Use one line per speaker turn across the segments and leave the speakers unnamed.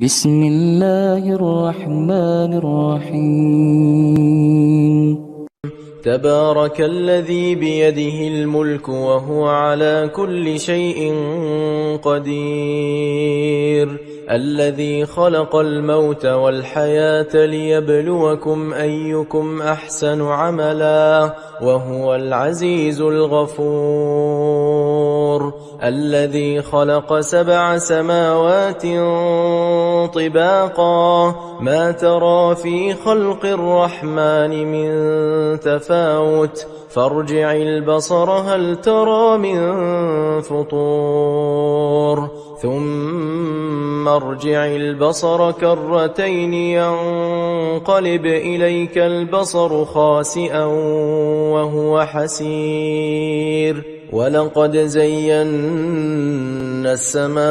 بسم الله الرحمن الرحيم.
تبارك الذي بيده الملك وهو على كل شيء قدير، الذي خلق الموت والحياة ليبلوكم أيكم أحسن عملا وهو العزيز الغفور، الذي خلق 7 سماوات طباقا ما ترى في خلق الرحمن من تفاوت فارجع البصر هل ترى من فطور ثم ارجع البصر كرتين ينقلب إليك البصر خاسئا وهو حسير، ولقد زينا السماء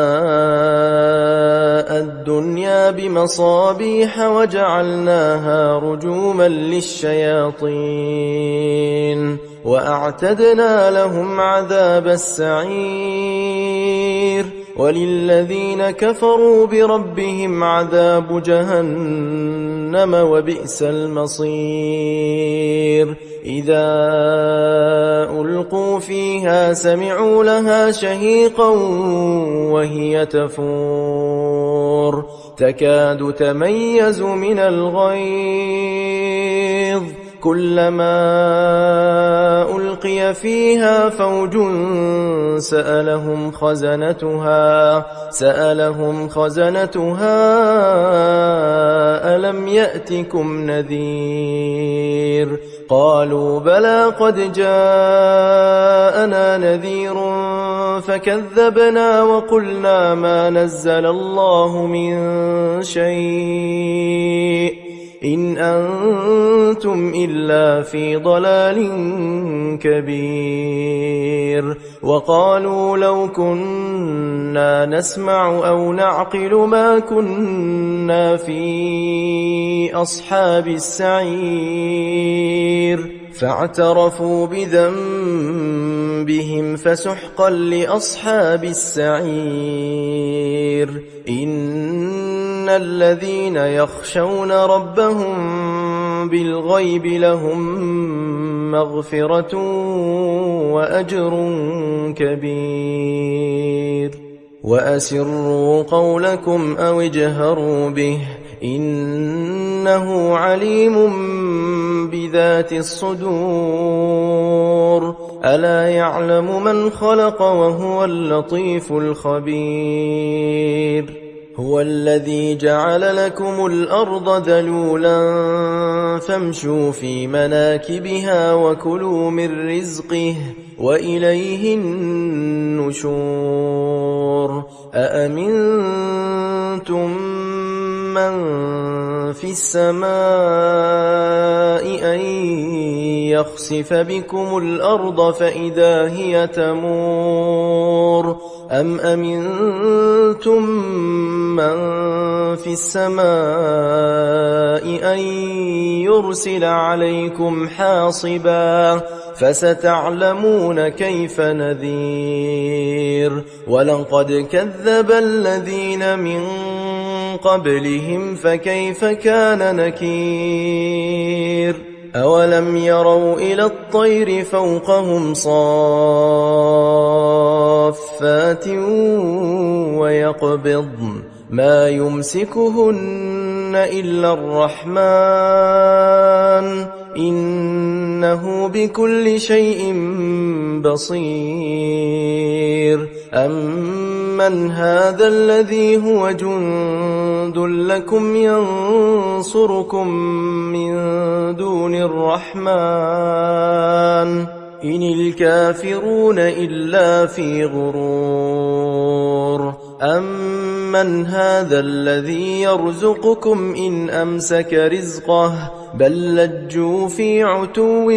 الدنيا بمصابيح وجعلناها رجوما للشياطين وأعتدنا لهم عذاب السعير، وللذين كفروا بربهم عذاب جهنم وبئس المصير. إذا ألقوا فيها سمعوا لها شهيقا وهي تفور تكاد تميز من الغيظ، كلما ألقي فيها فوج سألهم خزنتها ألم يأتكم نذير؟ قالوا بلى قد جاءنا نذير فكذبنا وقلنا ما نزل الله من شيء إن أنتم إلا في ضلال كبير. وقالوا لو كنا نسمع أو نعقل ما كنا في أصحاب السعير، فاعترفوا بذنبهم فسحقا لأصحاب السعير. إن الذين يخشون ربهم بالغيب لهم مغفرة وأجر كبير. وأسروا قولكم أو اجهروا به إنه عليم بذات الصدور، ألا يعلم من خلق وهو اللطيف الخبير. هو الذي جعل لكم الأرض ذلولا فامشوا في مناكبها وكلوا من رزقه وإليه النشور. أأمنتم من في السماء أن يخسف بكم الأرض فإذا هي تمور، أم أمنتم من في السماء أن يرسل عليكم حاصبا فستعلمون كيف نذير. ولقد كذب الذين من قبلهم فكيف كان نكير. أولم يروا إلى الطير فوقهم صافات ويقبضن ما يمسكهن إلا الرحمن إنه بكل شيء بصير. أمن هذا الذي هو جند لكم ينصركم من دون الرحمن إن الكافرون إلا في غرور. أمن هذا الذي يرزقكم إن أمسك رزقه بل لجوا في عتو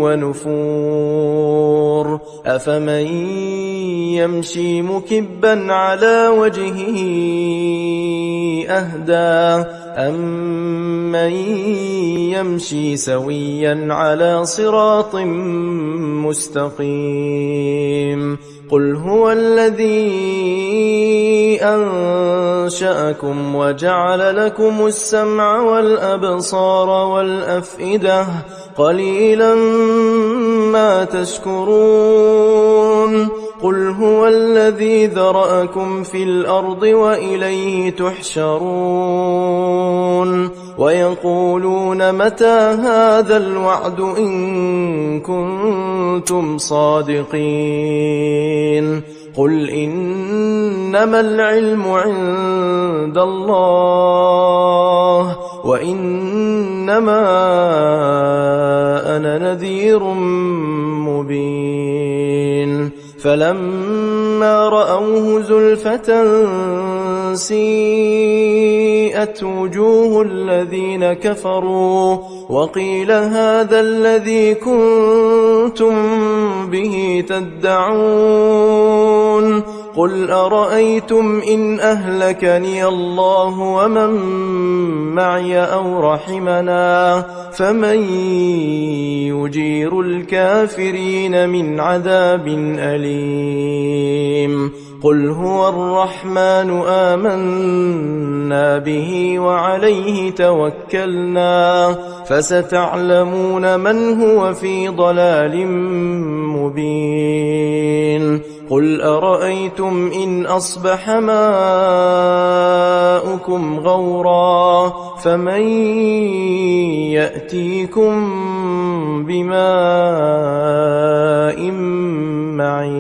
ونفور. أفمن يمشي مكبا على وجهه أهدى أمن يمشي سويا على صراط مستقيم. قل هو الذي أنزل أنشأكم وجعل لكم السمع والأبصار والأفئدة قليلا ما تشكرون قل هو الذي ذرأكم في الأرض وإليه تحشرون ويقولون متى هذا الوعد إن كنتم صادقين قل إنما العلم عند الله وإنما أنا نذير مبين فلما رأوه زلفة سيئت وجوه الذين كفروا وقيل هذا الذي كنتم به تدعون قل أرأيتم إن أهلكني الله ومن معي أو رحمنا فمن يجير الكافرين من عذاب أليم قل هو الرحمن آمنا به وعليه توكلنا فستعلمون من هو في ضلال مبين قل أرأيتم إن أصبح ماؤكم غورا فمن يأتيكم بماء معين